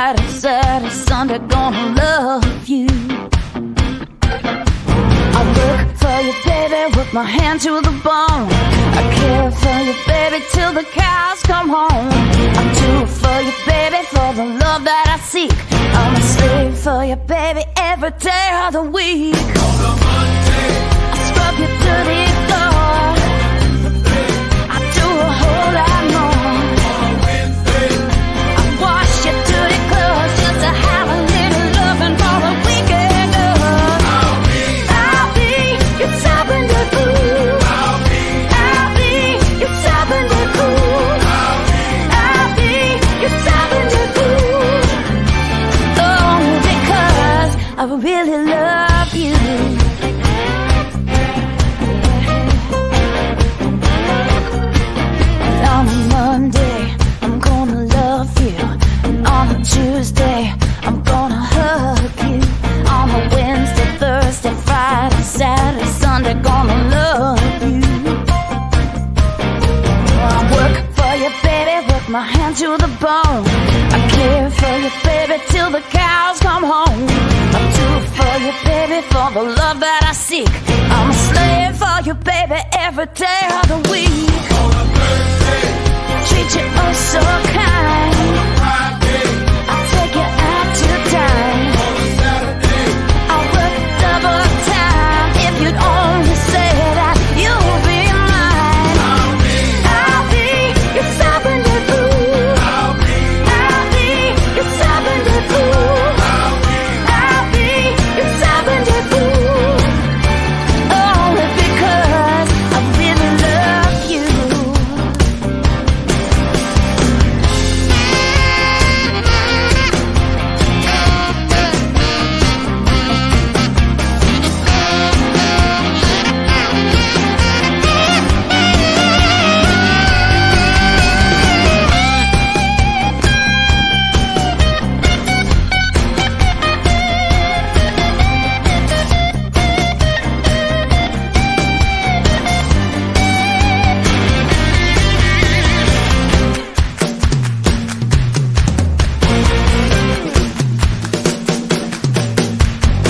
Friday, Saturday, Sunday, gonna love you. I work for you, baby, with my hand to the bone. I care for you, baby, till the cows come home. I do for you, baby, for the love that I seek. I'm a slave for you, baby, every day of the week. On a Monday, I scrub your dirty floor. I do a whole lot more. on a Wednesday, I wash your dirty clothes just to have a little loving for the weekend. I'll be your top and the cool. I'll be Your top and the cool. I'll be your top and the cool. Oh, because I really love you. On a Monday, I'm gonna love you. And on a Tuesday, I'm gonna hug you. On a Wednesday, Thursday, Friday, Saturday, Sunday, gonna love you. I work for you, baby, with my hand to the bone. I care for you, baby, till the cows come home. I do for you, baby, for the love that I seek. I'm a slave for you, baby, every day of the week. on a Thursday, Treat you oh so kind. Friday, I take you out to dine. on a Saturday, I work double time. If you'd only say that you'll be mine. I'll be your top and the cool. I'll be Your top and the cool. I'll be your top and the cool. Only because I really love you.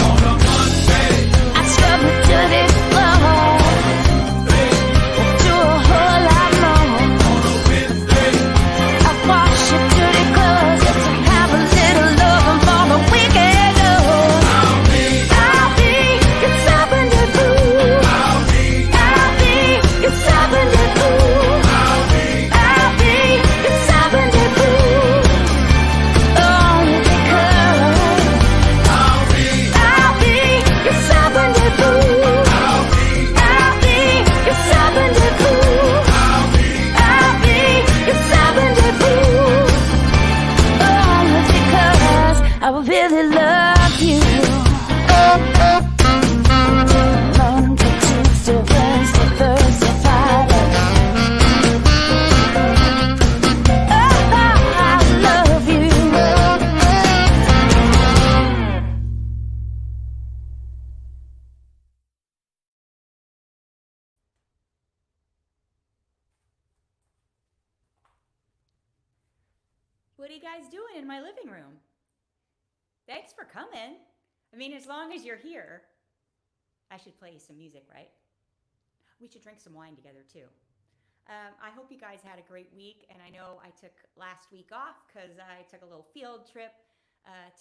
on a Monday, I scrub your dirty floor. Do a whole lot more. on a Wednesday, I wash your dirty clothes just to have a little loving for the weekend. I'll be your top and the cool. I'll be your top and the cool. I'll be your top and the cool. Only because I'll be your top and the cool. I'll be your top and the cool. I'll be your top and the cool. Only because I really love you. Monday, Tuesday, Wednesday, Thursday, Friday. Oh, I love you. What are you guys doing in my living room? Thanks for coming. I mean, as long as you're here. I should play you some music, right? We should drink some wine together too. I hope you guys had a great week, and I know I took last week off because I took a little field trip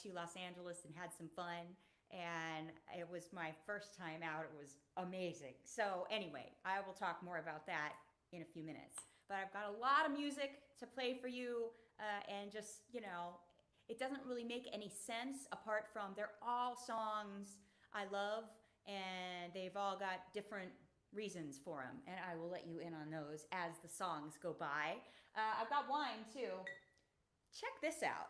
to Los Angeles and had some fun, and it was my first time out. It was amazing. So anyway, I will talk more about that in a few minutes. But I've got a lot of music to play for you, and just, it doesn't really make any sense apart from they're all songs I love, and they've all got different reasons for them, and I will let you in on those as the songs go by. I've got wine too. Check this out.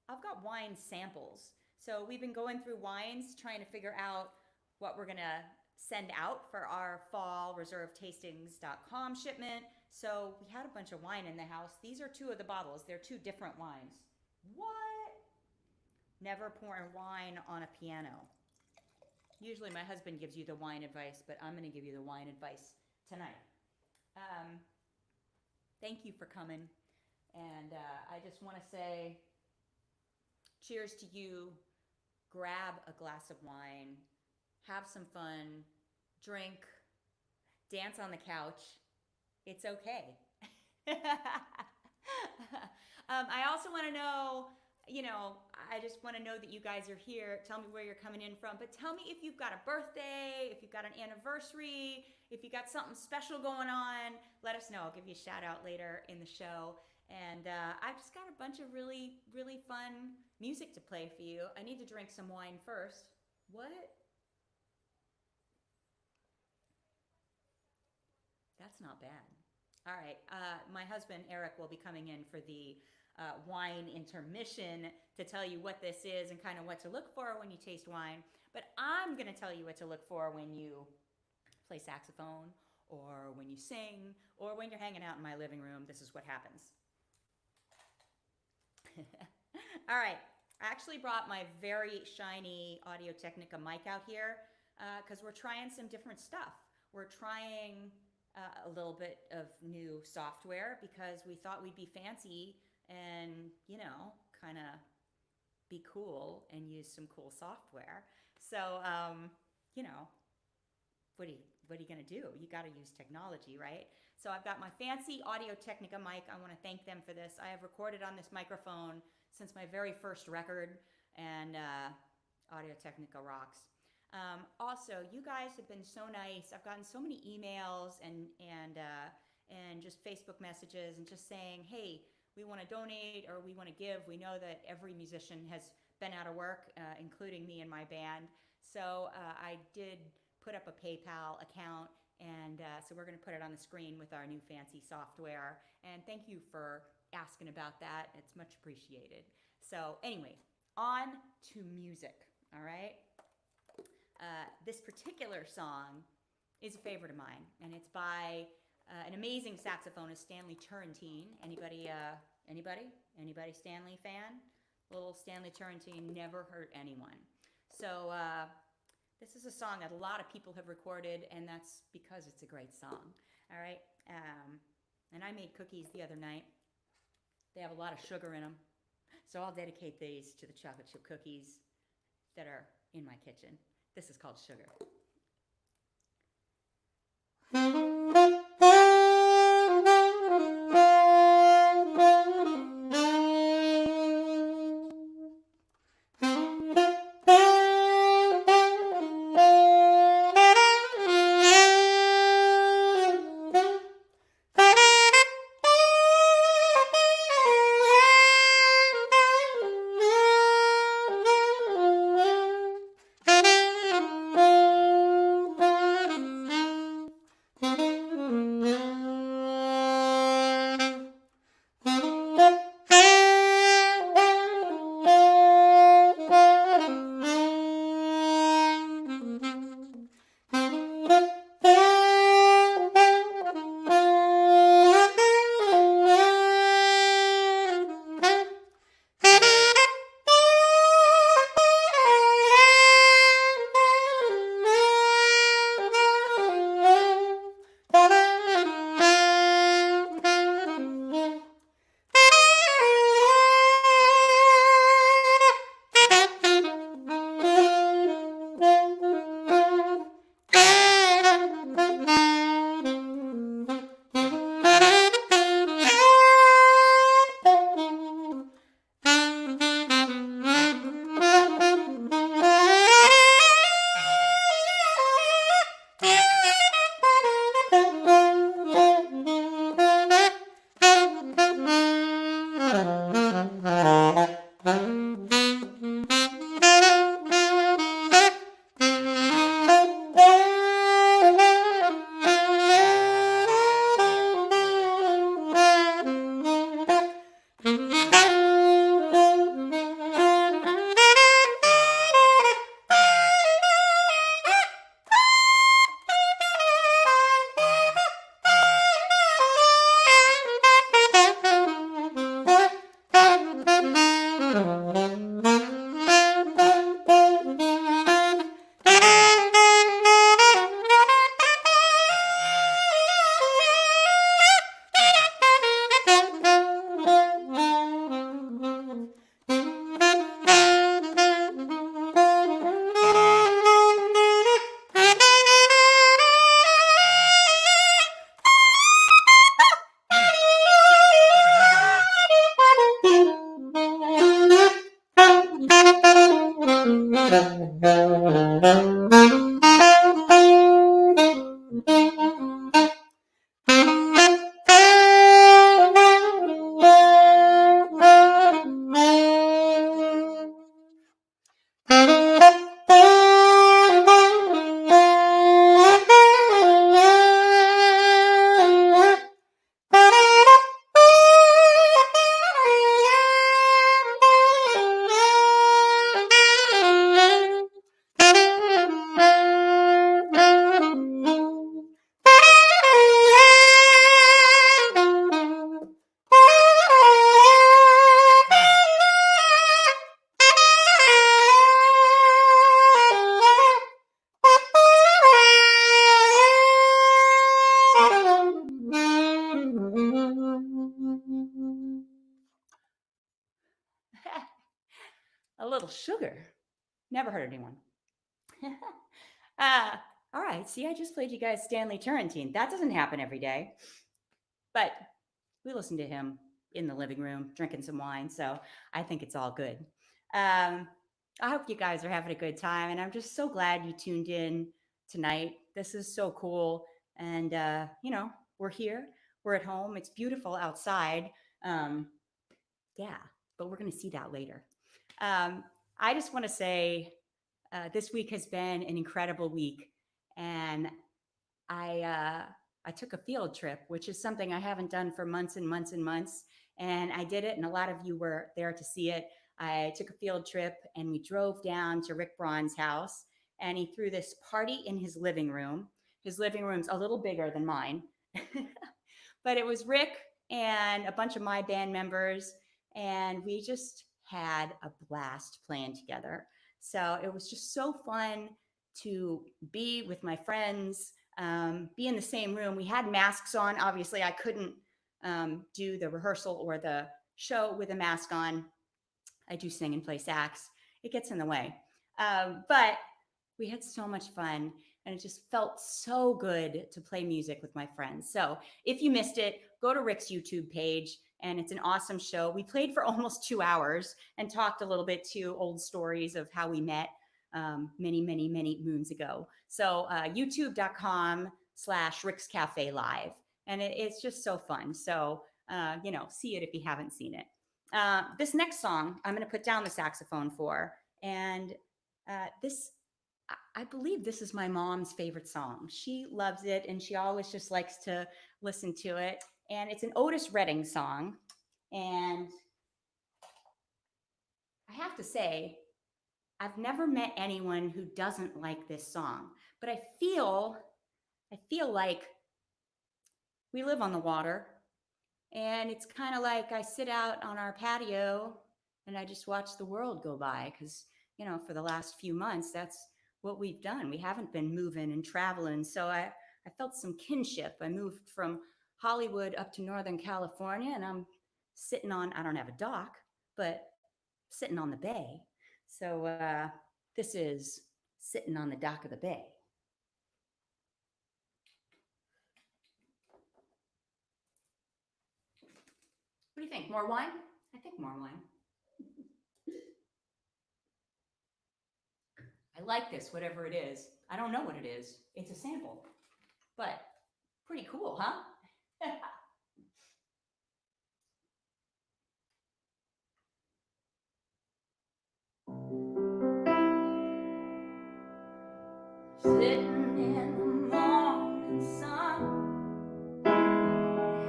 I've got wine samples. So we've been going through wines, trying to figure out what we're gonna send out for our fall reservetastings.com shipment. So we had a bunch of wine in the house. These are two of the bottles. They're two different wines. What? Never pouring wine on a piano. Usually my husband gives you the wine advice, but I'm going to give you the wine advice tonight. Thank you for coming. And I just want to say cheers to you. Grab a glass of wine, have some fun, drink, dance on the couch. It's okay. I also want to know, I just want to know that you guys are here. Tell me where you're coming in from, but tell me if you've got a birthday, if you've got an anniversary, if you got something special going on. Let us know. I'll give you a shout out later in the show. And I've just got a bunch of really, really fun music to play for you. I need to drink some wine first. What? That's not bad. All right. My husband, Eric, will be coming in for the wine intermission to tell you what this is and kind of what to look for when you taste wine. But I'm going to tell you what to look for when you play saxophone or when you sing or when you're hanging out in my living room. This is what happens. All right. I actually brought my very shiny Audio-Technica mic out here because we're trying some different stuff. We're trying a little bit of new software because we thought we'd be fancy and, kind of be cool and use some cool software. So, what are you going to do? You got to use technology, right? So I've got my fancy Audio-Technica mic. I want to thank them for this. I have recorded on this microphone since my very first record, and Audio-Technica rocks. Also, you guys have been so nice. I've gotten so many emails and just Facebook messages and just saying, hey, we want to donate or we want to give. We know that every musician has been out of work, including me and my band. So I did put up a PayPal account, and so we're going to put it on the screen with our new fancy software. And thank you for asking about that. It's much appreciated. So anyway, on to music, all right? This particular song is a favorite of mine, and it's by an amazing saxophonist, Stanley Turrentine. Anybody Stanley fan? Little Stanley Turrentine never hurt anyone. So this is a song that a lot of people have recorded, and that's because it's a great song. All right. And I made cookies the other night. They have a lot of sugar in them, so I'll dedicate these to the chocolate chip cookies that are in my kitchen. This is called Sugar. A little sugar. Never hurt anyone. All right, see, I just played you guys Stanley Turrentine. That doesn't happen every day. But we listened to him in the living room, drinking some wine, so I think it's all good. I hope you guys are having a good time, and I'm just so glad you tuned in tonight. This is so cool, and we're here, we're at home. It's beautiful outside. Um, yeah, but we're going to see that later. I just want to say this week has been an incredible week, and I took a field trip, which is something I haven't done for months and months and months, and I did it, and a lot of you were there to see it. I took a field trip, and we drove down to Rick Braun's house, and he threw this party in his living room. His living room's a little bigger than mine, but it was Rick and a bunch of my band members, and we just had a blast playing together. So it was just so fun to be with my friends, be in the same room. We had masks on. Obviously, I couldn't do the rehearsal or the show with a mask on. I do sing and play sax. It gets in the way. But we had so much fun, and it just felt so good to play music with my friends. So if you missed it, go to Rick's YouTube page, and it's an awesome show. We played for almost 2 hours and talked a little bit to old stories of how we met many, many, many moons ago. So youtube.com/Rick's Cafe Live. And it's just so fun. So, see it if you haven't seen it. This next song, I'm going to put down the saxophone for. And I believe this is my mom's favorite song. She loves it, and she always just likes to listen to it. And it's an Otis Redding song. And I have to say, I've never met anyone who doesn't like this song, but I feel like we live on the water, and it's kind of like I sit out on our patio and I just watch the world go by because, for the last few months, that's what we've done. We haven't been moving and traveling. So I felt some kinship. I moved from Hollywood up to Northern California, and I'm sitting on, I don't have a dock, but sitting on the bay. So this is Sitting on the Dock of the Bay. What do you think? More wine? I think more wine. I like this, whatever it is. I don't know what it is. It's a sample, but pretty cool, huh? Sitting in the morning sun,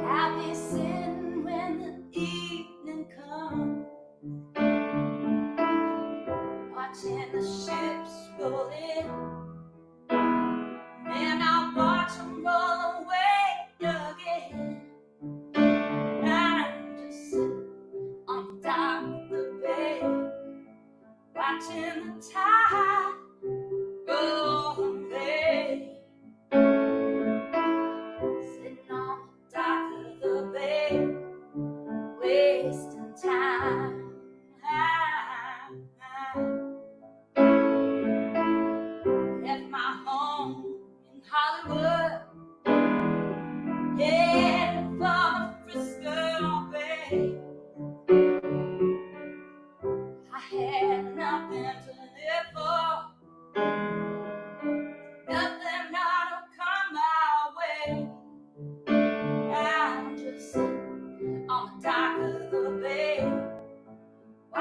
happy sitting when the evening comes, watching the ships roll in, and I watch them roll away again. I'm just sitting on the dock of the bay, watching the tide roll away. Sitting on the dock of the bay, wasting time. Left my home in Hollywood, headed for Frisco Bay. I had nothing to live for.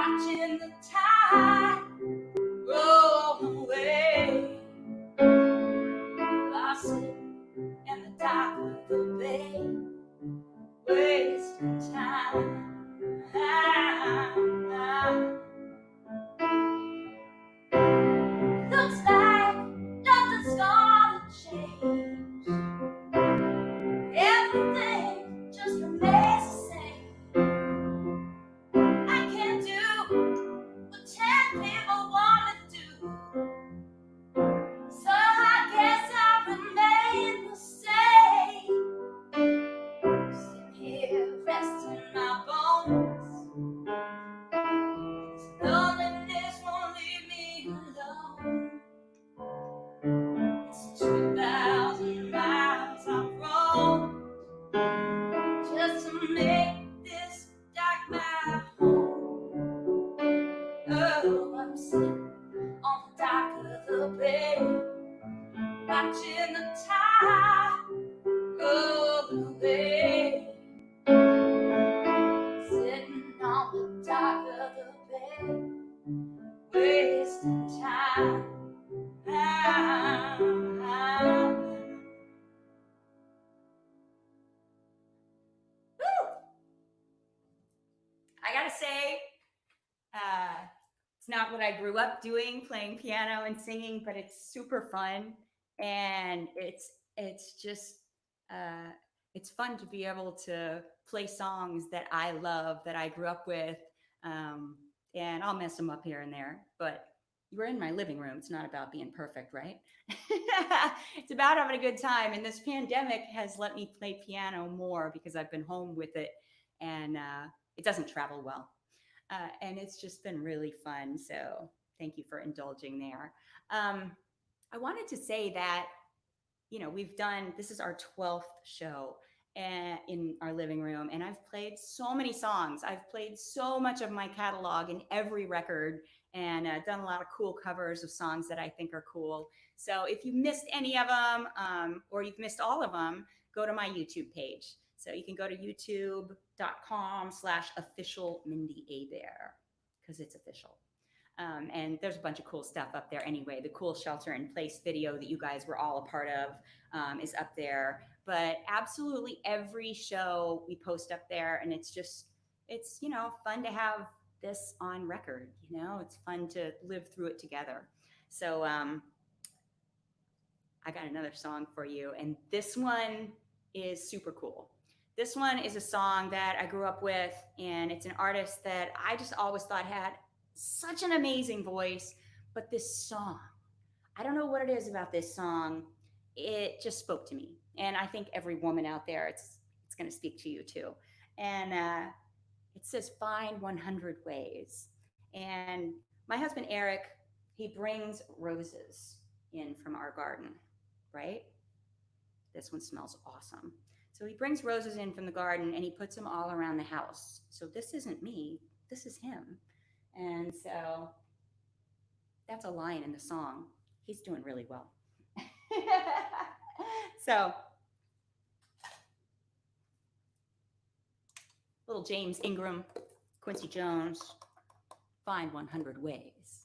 watching the tide roll away. I sit in the dock of the bay, wasting time. Looks like nothing's gonna change. Everything just remains the same. I can't do what 10 people wanna do, so I guess I'll remain the same. Sitting here resting my bones. Loneliness won't leave me alone. It's 2,000 miles I've roamed just to make this dock my home. Oh, I'm sitting on the dock of the bay, watching the tide roll away. Sitting on the dock of the bay, wasting time. I gotta say, it's not what I grew up doing, playing piano and singing, but it's super fun, and it's just it's fun to be able to play songs that I love, that I grew up with, and I'll mess them up here and there, but you were in my living room. It's not about being perfect, right? It's about having a good time, and this pandemic has let me play piano more because I've been home with it, and it doesn't travel well. And it's just been really fun. So thank you for indulging there. I wanted to say that, you know, this is our 12th show in our living room, and I've played so many songs. I've played so much of my catalog in every record, and done a lot of cool covers of songs that I think are cool. So if you missed any of them, or you've missed all of them, go to my YouTube page. So you can go to youtube.com/official Mindi Abair, because it's official. And there's a bunch of cool stuff up there anyway. The cool shelter in place video that you guys were all a part of is up there. But absolutely every show we post up there, and it's you know, fun to have this on record. You know, it's fun to live through it together. So I got another song for you, and this one is super cool. This one is a song that I grew up with, and it's an artist that I just always thought had such an amazing voice. But this song, I don't know what it is about this song. It just spoke to me, and I think every woman out there, it's going to speak to you too. And it says "Find 100 Ways." And my husband Eric, he brings roses in from our garden, right? This one smells awesome. So he brings roses in from the garden and he puts them all around the house. So this isn't me, this is him. And so that's a line in the song. He's doing really well. So, little James Ingram, Quincy Jones, "Find 100 Ways."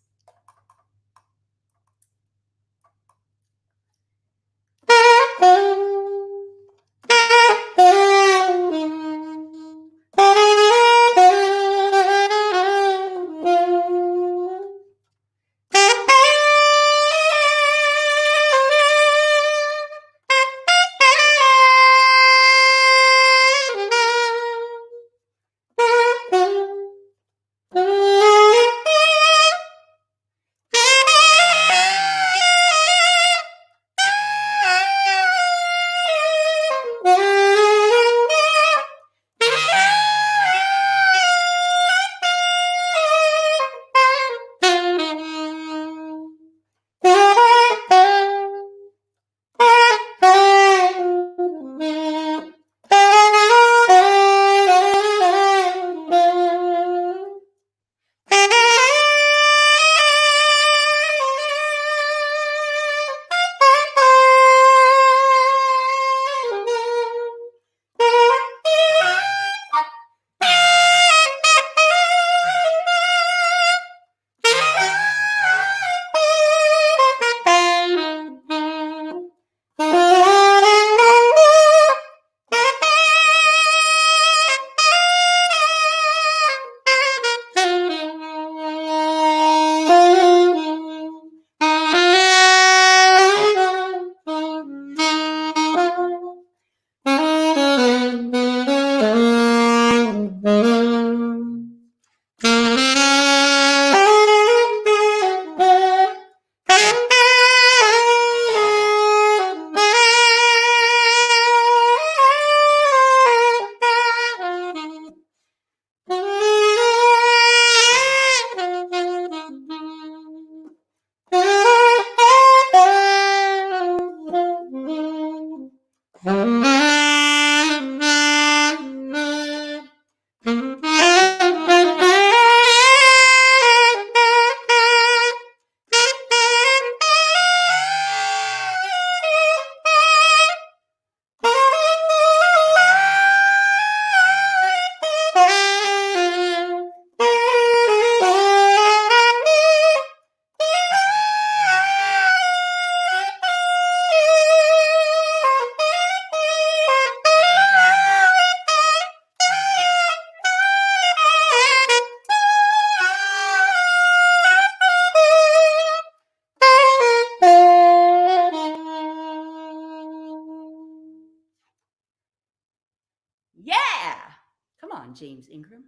James Ingram.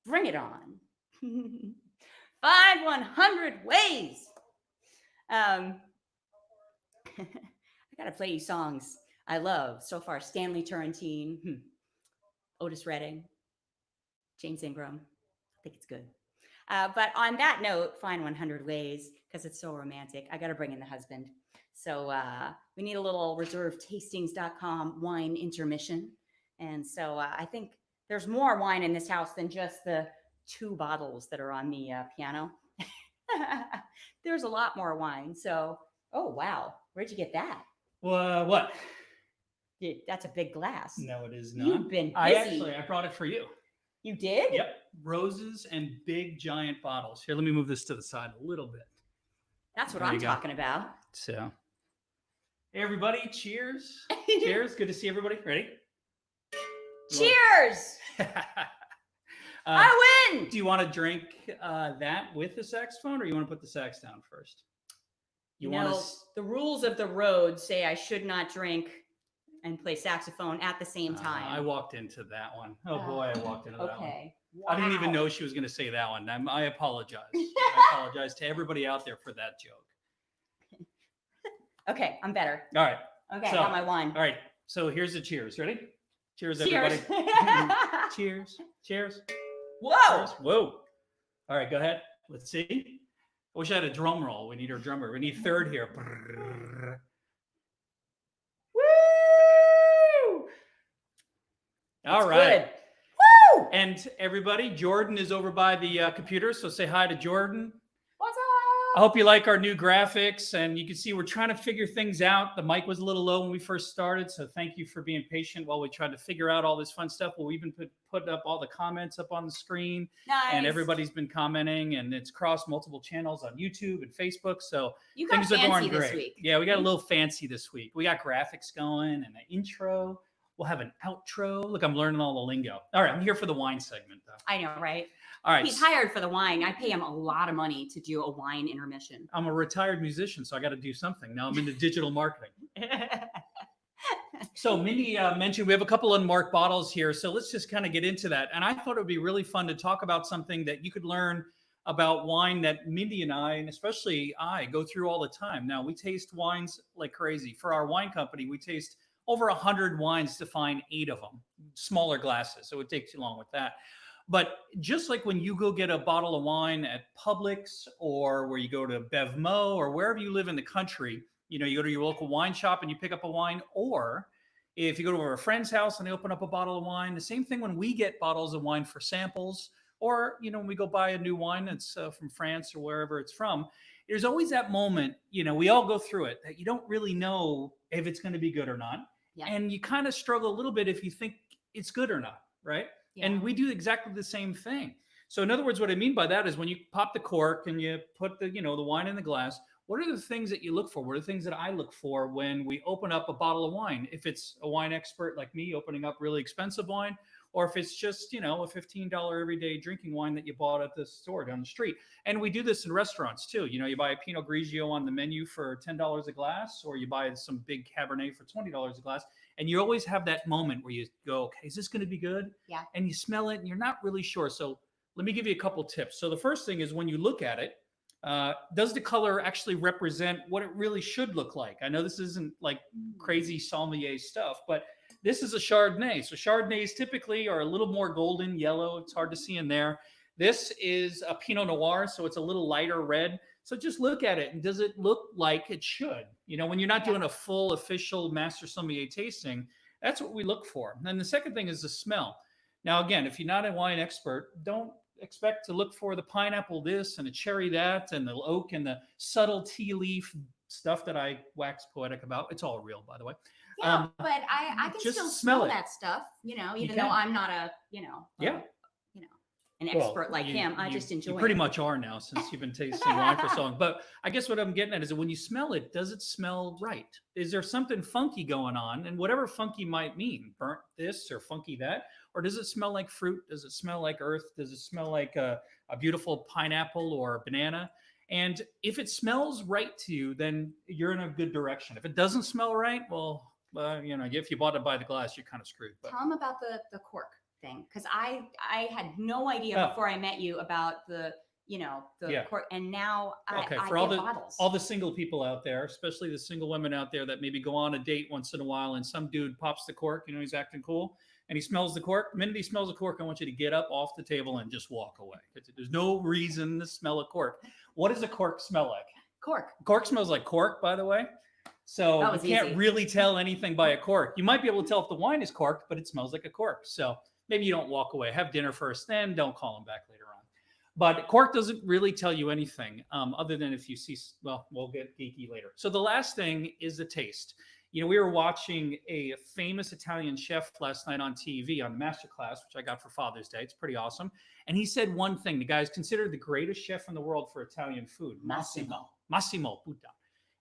Bring it on. Find 100 ways. I got to play you songs I love so far. Stanley Turrentine, Otis Redding, James Ingram. I think it's good. But on that note, find 100 ways because it's so romantic. I got to bring in the husband. So we need a little reservetastings.com wine intermission. And so I think there's more wine in this house than just the 2 bottles that are on the piano. There's a lot more wine. So, oh, wow. Where'd you get that? What? That's a big glass. No, it is not. You've been busy. I brought it for you. You did? Yep. Roses and big giant bottles. Here, let me move this to the side a little bit. That's what There I'm you go. talking about. So, hey, everybody. Cheers. Cheers. Good to see everybody. Ready? Cheers! I win! Do you want to drink that with the saxophone, or you want to put the sax down first? You know, the rules of the road say I should not drink and play saxophone at the same time. I walked into that one. Oh boy, I walked into that one. Okay. I didn't even Wow. know she was going to say that one. I apologize. I apologize to everybody out there for that joke. Okay, I'm better. All right. Okay, So, I got my wine. All right. So here's the cheers. Ready? Cheers, Cheers. everybody. Cheers. Cheers. Whoa! Cheers. Whoa. All right, go ahead. Let's see. I wish I had a drum roll. We need our drummer. We need third here. Woo! All That's right. good. Woo! And everybody, Jordan is over by the computer, so say hi to Jordan. What's I up? hope you like our new graphics, and you can see we're trying to figure things out. The mic was a little low when we first started, so thank you for being patient while we tried to figure out all this fun stuff. Well, we've been putting up all the comments up on the screen, Nice. and everybody's been commenting, and it's crossed multiple channels on YouTube and Facebook, so You got things are fancy going this great. week. Yeah, we got a little fancy this week. We got graphics going and an intro. We'll have an outro. Look, I'm learning all the lingo. All right, I'm here for the wine segment, though. I know, right? All right. He's hired for the wine. I pay him a lot of money to do a wine intermission. I'm a retired musician, so I got to do something. Now I'm into digital marketing. So Mindy mentioned we have a couple unmarked bottles here. So let's just kind of get into that. And I thought it would be really fun to talk about something that you could learn about wine that Mindy and I, and especially I, go through all the time. Now, we taste wines like crazy. For our wine company, we taste over 100 wines to find 8 of them, smaller glasses. So it would take too long with that. But just like when you go get a bottle of wine at Publix, or where you go to Bevmo, or wherever you live in the country, you know, you go to your local wine shop and you pick up a wine, or if you go to a friend's house and they open up a bottle of wine, the same thing when we get bottles of wine for samples, or, you know, when we go buy a new wine that's from France or wherever it's from, there's always that moment, you know, we all go through it, that you don't really know if it's going to be good or not. Yeah. And you kind of struggle a little bit if you think it's good or not, right? Yeah. And we do exactly the same thing. So in other words, what I mean by that is when you pop the cork and you put the, you know, the wine in the glass, what are the things that you look for? What are the things that I look for when we open up a bottle of wine? If it's a wine expert like me opening up really expensive wine, or if it's just, you know, a $15 everyday drinking wine that you bought at the store down the street. And we do this in restaurants too. You know, you buy a Pinot Grigio on the menu for $10 a glass, or you buy some big Cabernet for $20 a glass. And you always have that moment where you go, okay, is this going to be good? Yeah. And you smell it and you're not really sure. So let me give you a couple tips. So the first thing is when you look at it, does the color actually represent what it really should look like? I know this isn't like crazy sommelier stuff, but this is a Chardonnay. So Chardonnays typically are a little more golden yellow. It's hard to see in there. This is a Pinot Noir, so it's a little lighter red. So just look at it, and does it look like it should? You know, when you're not doing a full official master sommelier tasting, that's what we look for. And then the second thing is the smell. Now, again, if you're not a wine expert, don't expect to look for the pineapple this and the cherry that and the oak and the subtle tea leaf stuff that I wax poetic about. It's all real, by the way. Yeah, but I can just still smell smell it. that stuff, you know, You even though can. I'm not a, you know, Yeah. an Well, expert like him. I just enjoy You pretty it. much are now, since you've been tasting wine for so long. But I guess what I'm getting at is that when you smell it, does it smell right? Is there something funky going on? And whatever funky might mean, burnt this or funky that, or does it smell like fruit? Does it smell like earth? Does it smell like a beautiful pineapple or a banana? And if it smells right to you, then you're in a good direction. If it doesn't smell right, well, you know, if you bought it by the glass, you're kind of screwed. But Tell him about the cork. thing because I had no idea Oh. before I met you about the Yeah. cork, and now Okay, I for get bottles. all the single people out there, especially the single women out there that maybe go on a date once in a while, and some dude pops the cork, he's acting cool, and he smells the cork. The minute he smells the cork, I want you to get up off the table and just walk away. There's no reason to smell a cork. What does a cork smell like? Cork. Cork smells like cork, by the way. So That you was can't easy. really tell anything by a cork. You might be able to tell if the wine is corked, but it smells like a cork. So maybe you don't walk away. Have dinner first, then don't call him back later on. But cork doesn't really tell you anything other than if you see, well, we'll get geeky later. So the last thing is the taste. We were watching a famous Italian chef last night on TV on the masterclass, which I got for Father's Day. It's pretty awesome. And he said one thing. The guy is considered the greatest chef in the world for Italian food. Massimo Puta.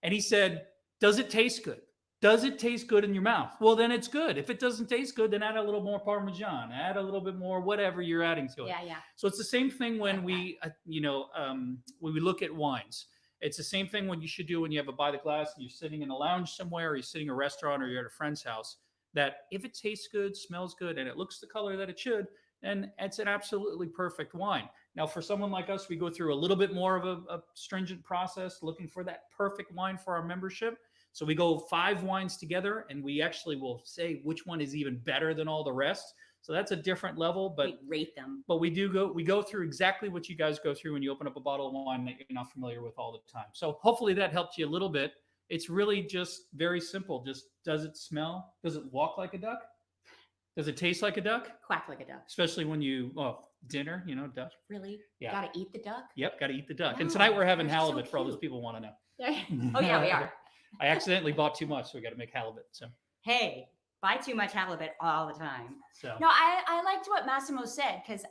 And he said, does it taste good? Does it taste good in your mouth? Well, then it's good. If it doesn't taste good, then add a little more Parmesan, add a little bit more whatever you're adding to it. Yeah. So it's the same thing when we look at wines. It's the same thing when you should do when you have a by the glass and you're sitting in a lounge somewhere, or you're sitting in a restaurant, or you're at a friend's house. That if it tastes good, smells good, and it looks the color that it should, then it's an absolutely perfect wine. Now, for someone like us, we go through a little bit more of a stringent process, looking for that perfect wine for our membership. So we go 5 wines together, and we actually will say which one is even better than all the rest. So that's a different level, but we rate them. But we go through exactly what you guys go through when you open up a bottle of wine that you're not familiar with all the time. So hopefully that helped you a little bit. It's really just very simple. Just, does it smell? Does it walk like a duck? Does it taste like a duck? Quack like a duck. Especially when dinner, duck. Really? Yeah. Gotta eat the duck? Yep, got to eat the duck. And Wow, tonight we're having that's so halibut for all those cute. people who want to know. Oh, yeah, we are. I accidentally bought too much, so we got to make halibut. So Hey, buy too much halibut all the time. So No, I liked what Massimo said because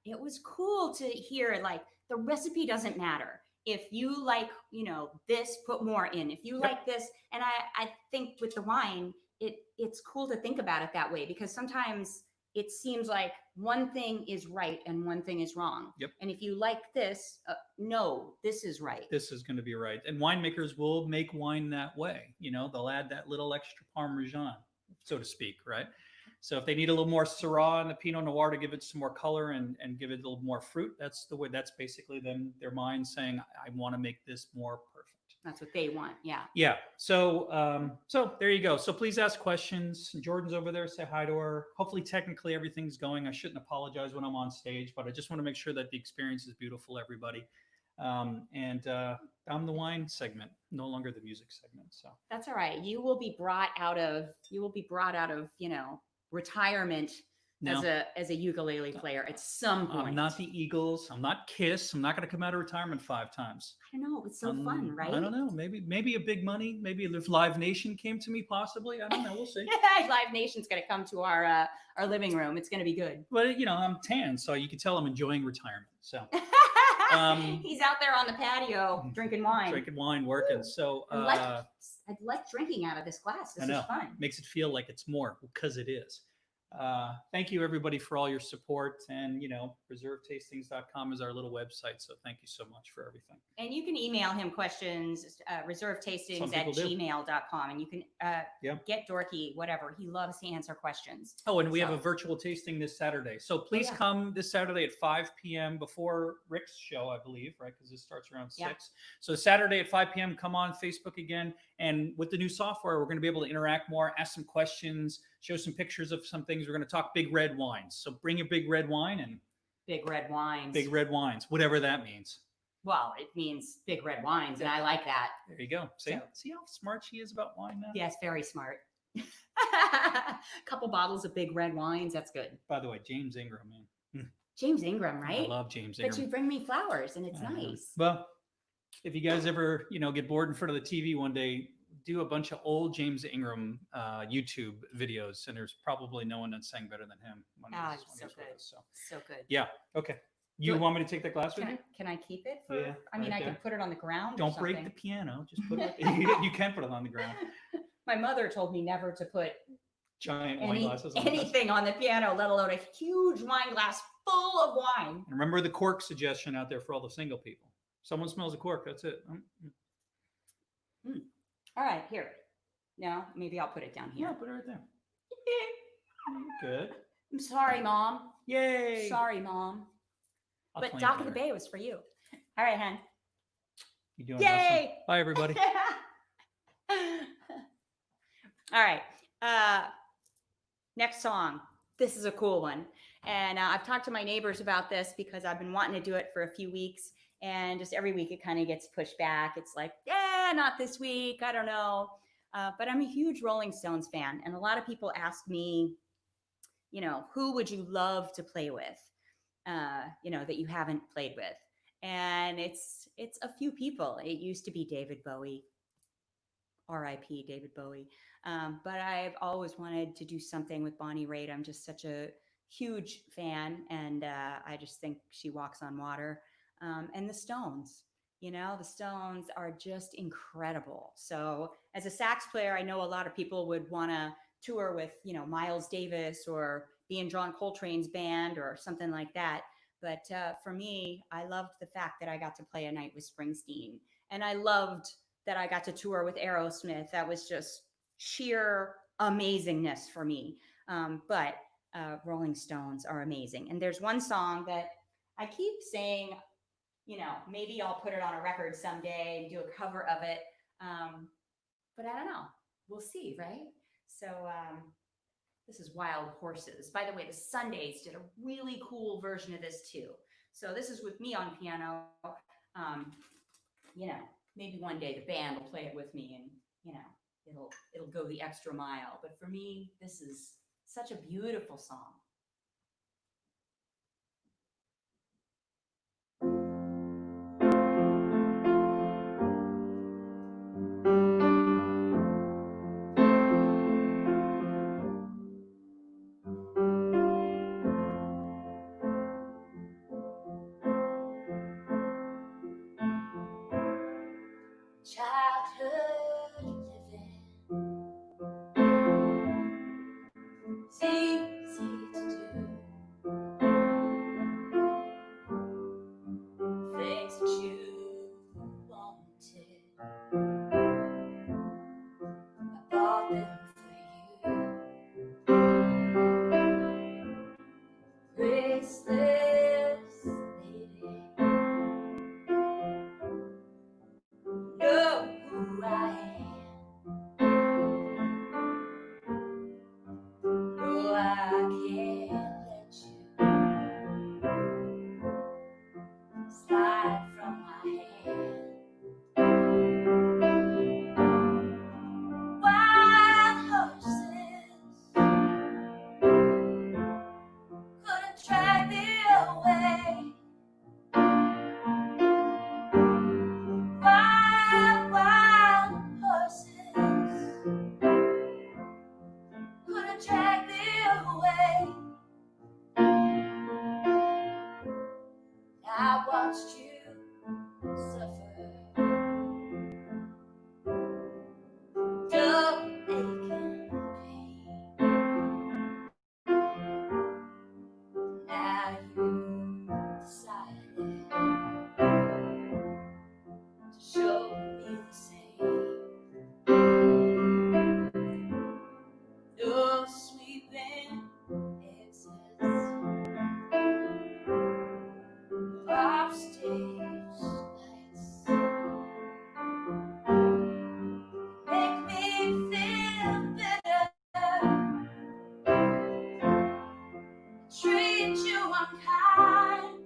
it was cool to hear like the recipe doesn't matter. If you like, this, put more in. If you like this, and I think with the wine, it's cool to think about it that way because sometimes it seems like one thing is right and one thing is wrong. Yep. And if you like this, no, this is right. This is going to be right. And winemakers will make wine that way. They'll add that little extra Parmesan, so to speak, right? So if they need a little more Syrah in the Pinot Noir to give it some more color and give it a little more fruit, that's the way. That's basically them, their mind saying, I want to make this more perfect. That's what they want. Yeah. Yeah. So there you go. So please ask questions. Jordan's over there. Say hi to her. Hopefully, technically, everything's going. I shouldn't apologize when I'm on stage, but I just want to make sure that the experience is beautiful, everybody. I'm the wine segment, no longer the music segment. So That's all right. You will be brought out of retirement No. as a ukulele player at some point. I'm not the Eagles. I'm not Kiss. I'm not going to come out of retirement 5 times. I don't know. It's so fun, right? I don't know. Maybe a big money. Maybe if Live Nation came to me, possibly. I don't know. We'll see. Live Nation's going to come to our living room. It's going to be good. But I'm tan, so you can tell I'm enjoying retirement. So He's out there on the patio drinking wine. drinking wine, working. So I like drinking out of this glass. This is fun. makes it feel like it's more because it is. Thank you everybody for all your support, and reservetastings.com is our little website, so thank you so much for everything. And you can email him questions, Some reservetastings@gmail.com, and you can get Dorky, whatever. He loves to answer questions. Oh, and we have a virtual tasting this Saturday, so please come this Saturday at 5 p.m. before Rick's show, I believe, right? Because this starts around 6. So Saturday at 5 p.m. come on Facebook again, and with the new software, we're going to be able to interact more, ask some questions, show some pictures of some things. We're going to talk big red wines. So bring your big red wine and Big red wines. big red wines, whatever that means. Well, it means big red wines, and I like that. There you go. See So- how smart she is about wine now? Yes, very smart. Couple bottles of big red wines. That's good. By the way, James Ingram, man. James Ingram, right? I love James Ingram. But you bring me flowers, and it's nice. Well, if you guys ever, get bored in front of the TV one day, do a bunch of old James Ingram YouTube videos, and there's probably no one that sang better than him. When he was so with good. us, so. So good. Yeah. Okay. You Good. want me to take that glass with you? Can I keep it? Yeah, I mean, right I can there. put it on the ground. or Don't break the something. piano. Just put it. You can put it on the ground. My mother told me never to put Giant wine glasses. On anything on the piano, let alone a huge wine glass full of wine. And remember the cork suggestion out there for all the single people. Someone smells a cork. That's it. All right, here. No, maybe I'll put it down Yeah, here. put it right there. Good. I'm sorry, Mom. Yay. Sorry, Mom. I'll But clean Dock it of the later. Bay was for you. All right, hen. You're doing Yay! awesome. Bye, everybody. All right. Next song. This is a cool one. And I've talked to my neighbors about this because I've been wanting to do it for a few weeks. And just every week it kind of gets pushed back. It's like, yeah, not this week. I don't know. But I'm a huge Rolling Stones fan. And a lot of people ask me, you know, who would you love to play with, you know, that you haven't played with? And it's a few people. It used to be David Bowie, R.I.P. David Bowie. But I've always wanted to do something with Bonnie Raitt. I'm just such a huge fan, and I just think she walks on water. And the Stones, you know, the Stones are just incredible. So as a sax player, I know a lot of people would want to tour with, you know, Miles Davis or be in John Coltrane's band or something like that. But for me, I loved the fact that I got to play a night with Springsteen, and I loved that I got to tour with Aerosmith. That was just sheer amazingness for me. But Rolling Stones are amazing. And there's one song that I keep saying, you know, maybe I'll put it on a record someday and do a cover of it. But I don't know. We'll see, right? So this is Wild Horses. By the way, the Sundays did a really cool version of this too. So this is with me on piano. You know, maybe one day the band will play it with me, and you know, it'll go the extra mile. But for me, this is such a beautiful song. Childhood living, it's easy to do things that you wanted. I bought them for you. Graceless lady, know who I am. No, I can't let you slide from my hand. Wild horses couldn't drag me away. Wild horses couldn't drag me away. I watched you suffer, dumb aching pain. Now you decided to show me the same. No sweeping exits, offstage lights make me feel better, treat you unkind.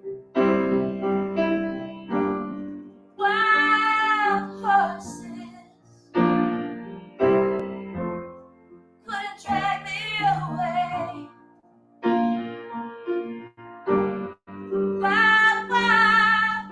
Wild horses couldn't drag me away. Wild, wild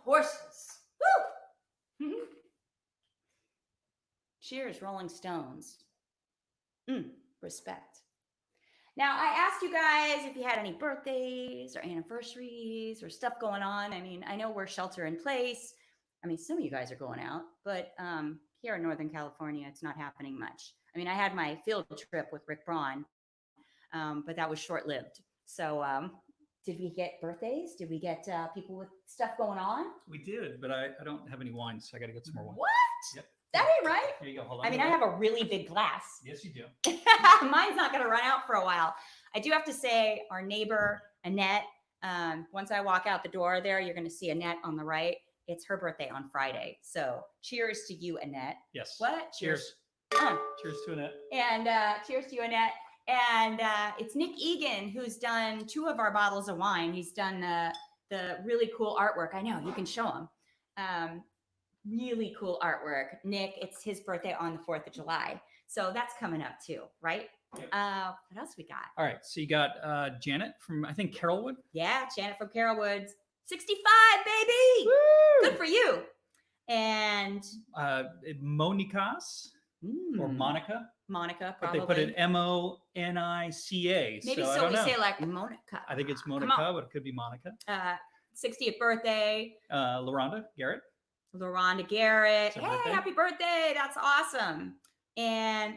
horses. Woo! Cheers, Rolling Stones. Respect. Now, I asked you guys if you had any birthdays or anniversaries or stuff going on. I mean, I know we're shelter in place. I mean, some of you guys are going out, but here in Northern California, it's not happening much. I mean, I had my field trip with Rick Braun, but that was short-lived. So did we get birthdays? Did we get people with stuff going on? We did, but I don't have any wine, so I got to get some more wine. What? Yep. That ain't right. Here you go. Hold on. I mean, I have a really big glass. Yes, you do. Mine's not going to run out for a while. I do have to say, our neighbor, Annette, once I walk out the door there, you're going to see Annette on the right. It's her birthday on Friday. So cheers to you, Annette. Yes. What? Cheers. Cheers to Annette. And cheers to you, Annette. And it's Nick Egan, who's done 2 of our bottles of wine. He's done the really cool artwork. I know, you can show him. Really cool artwork. Nick, it's his birthday on the 4th of July. So that's coming up too, right? Yep. What else we got? All right. So you got Janet from, I think, Carrollwood. Yeah, Janet from Carrollwoods. 65, baby! Woo! Good for you. And Monikas or Monica, Monica, but probably. they put it Monica. Maybe so I so don't we know. say like Monica. I think it's Come Monica, on. but it could be Monica. 60th birthday. LaRonda Garrett. LaRonda Garrett. It's her Hey, birthday. happy birthday. That's awesome. And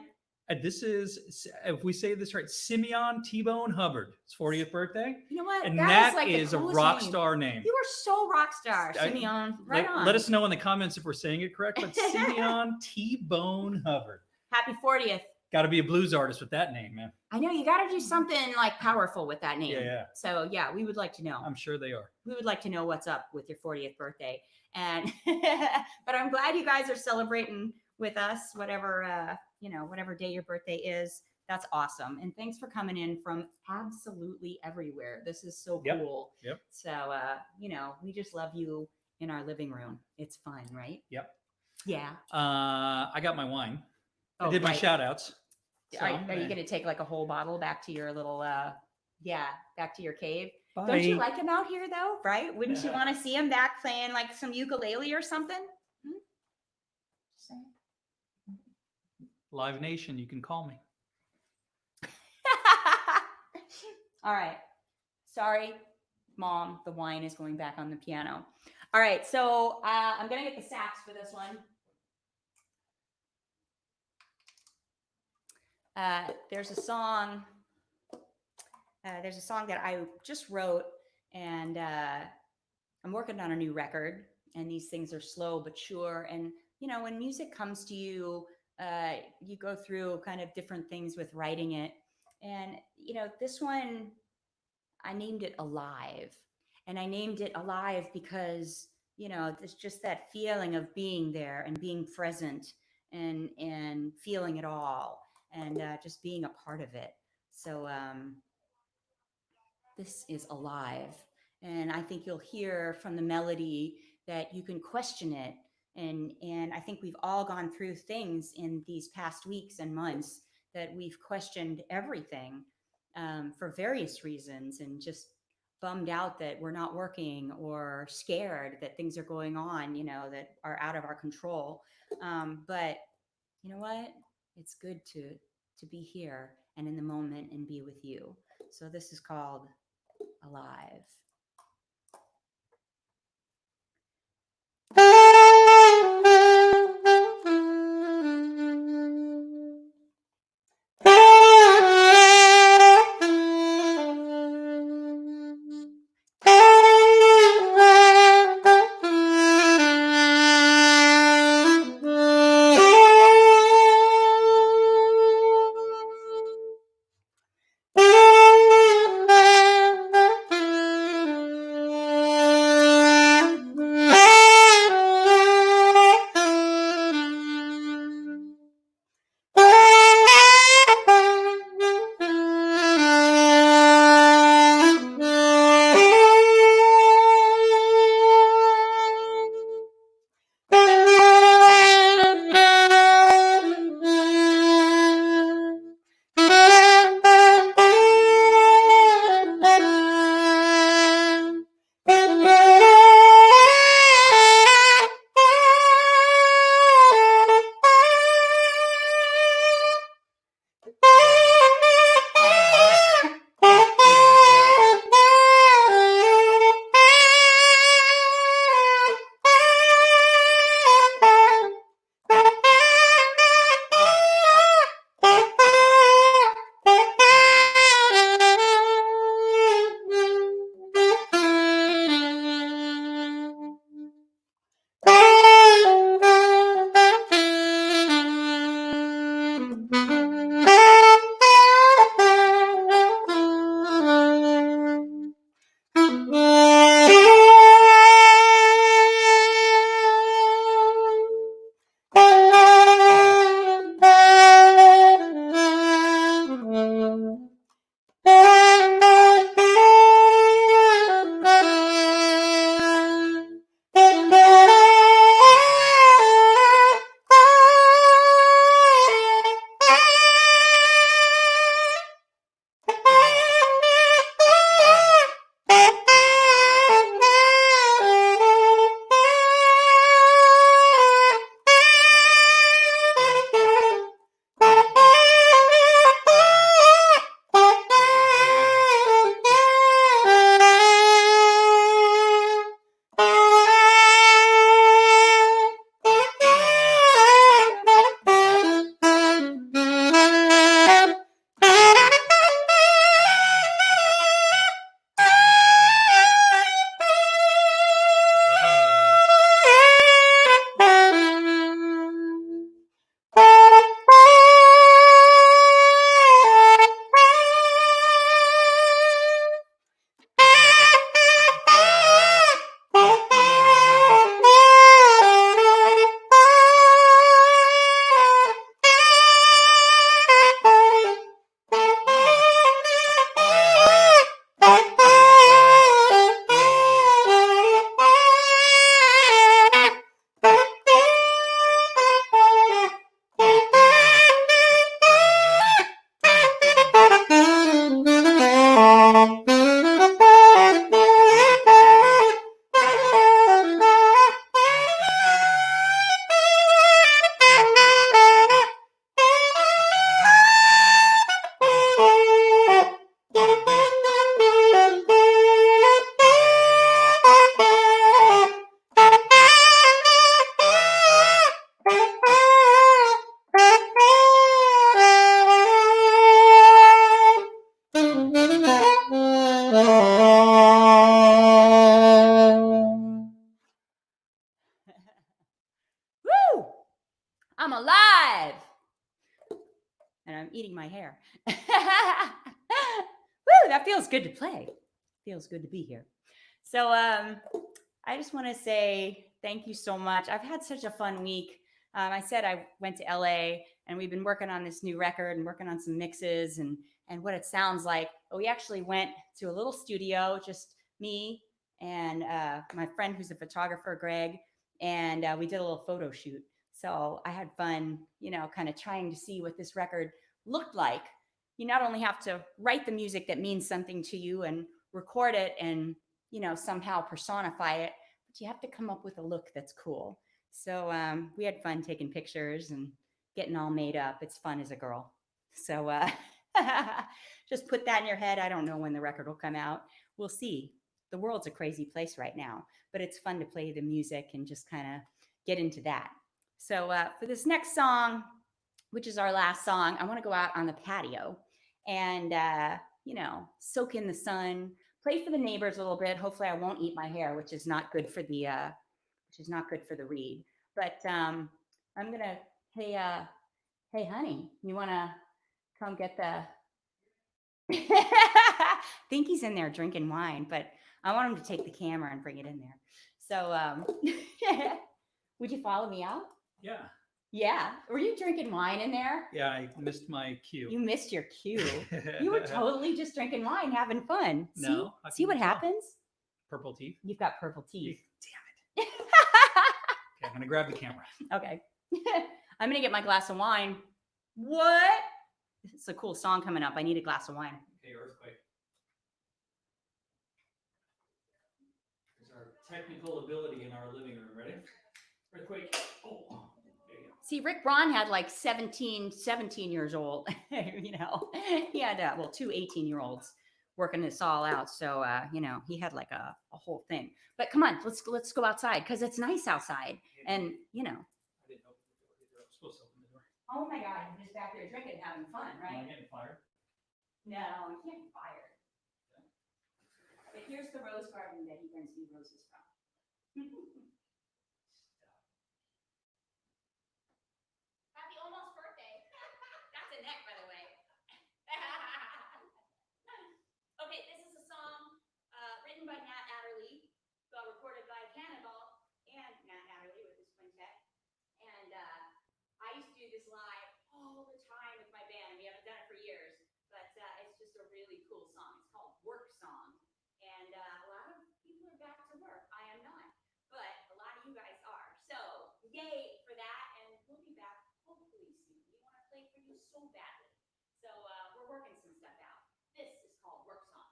This is, if we say this right, Simeon T-Bone Hubbard. It's 40th birthday. you know what? And that that is, like, the is a coolest rock name. star name. You are so rock star, I- Simeon. Right on. Let us know in the comments if we're saying it correct, but Simeon T-Bone Hubbard. Happy 40th. Got to be a blues artist with that name, man. I know you got to do something like powerful with that name. Yeah. So yeah, we would like to know. I'm sure they are. We would like to know what's up with your 40th birthday. And but I'm glad you guys are celebrating with us, whatever whatever day your birthday is. That's awesome. And thanks for coming in from absolutely everywhere. This is so cool. Yep. So we just love you in our living room. It's fun, right? Yep. Yeah. I got my wine. I Oh, did my right. shout outs. Are you going to take like a whole bottle back to your little back to your cave? Bye. Don't you like him out here though, right? Wouldn't you want to see him back playing like some ukulele or something? Just saying. Live Nation, you can call me. All right. Sorry, Mom. The wine is going back on the piano. All right. So I'm going to get the sax for this one. There's a song that I just wrote, and I'm working on a new record, and these things are slow but sure. And when music comes to you, you go through kind of different things with writing it. And this one, I named it Alive, and I named it Alive because there's just that feeling of being there and being present and feeling it all. And just being a part of it. So this is Alive. And I think you'll hear from the melody that you can question it. And I think we've all gone through things in these past weeks and months that we've questioned everything for various reasons, and just bummed out that we're not working, or scared that things are going on, that are out of our control. But you know what? It's good to be here and in the moment and be with you. So this is called Alive. and I'm eating my hair. Woo, that feels good to play. Feels good to be here. So I just want to say thank you so much. I've had such a fun week. I said I went to LA and we've been working on this new record and working on some mixes and what it sounds like. But we actually went to a little studio, just me and my friend who's a photographer, Greg, and we did a little photo shoot. So I had fun, you know, kind of trying to see what this record looked like. You not only have to write the music that means something to you and record it and, you know, somehow personify it, but you have to come up with a look that's cool. So we had fun taking pictures and getting all made up. It's fun as a girl. So just put that in your head. I don't know when the record will come out. We'll see. The world's a crazy place right now, but it's fun to play the music and just kind of get into that. So for this next song, which is our last song, I want to go out on the patio and, you know, soak in the sun, play for the neighbors a little bit. Hopefully I won't eat my hair, which is not good for the reed. But I'm going to, hey, honey, you want to come get the, I think he's in there drinking wine, but I want him to take the camera and bring it in there. So would you follow me out? Yeah. Yeah. Were you drinking wine in there? Yeah, I missed my cue. You missed your cue. You were totally just drinking wine, having fun. No, how See can what you tell? happens? Purple teeth. You've got purple teeth. Damn it. Okay, I'm gonna grab the camera. Okay. I'm gonna get my glass of wine. What? It's a cool song coming up. I need a glass of wine. Okay, earthquake. There's our technical ability in our living room. Ready? Earthquake. Oh, there you go. See, Rick Braun had like 17 years old. You know, he had, well, two 18-year-olds working this all out. So, you know, he had like a whole thing. But come on, let's go outside because it's nice outside. And, you know. I didn't open the door either. I was supposed to open the door. Oh my God, you're just back there drinking, having fun, Am right? I getting fired? No, you can't be fired. But here's the rose garden that he brings me roses from. Happy almost birthday. That's a neck, by the way. Okay, this is a song written by Nat Adderley, recorded by Cannonball and Nat Adderley with his quintet. And I used to do this live all the time with my band. We haven't done it for years, but it's just a really cool song. It's called Work Song. And a lot of people are back to work. I am not, but a lot of you guys are. So yay for that. And we'll be back hopefully soon. We want to play for you so badly. So we're working some stuff out. This is called Work Song.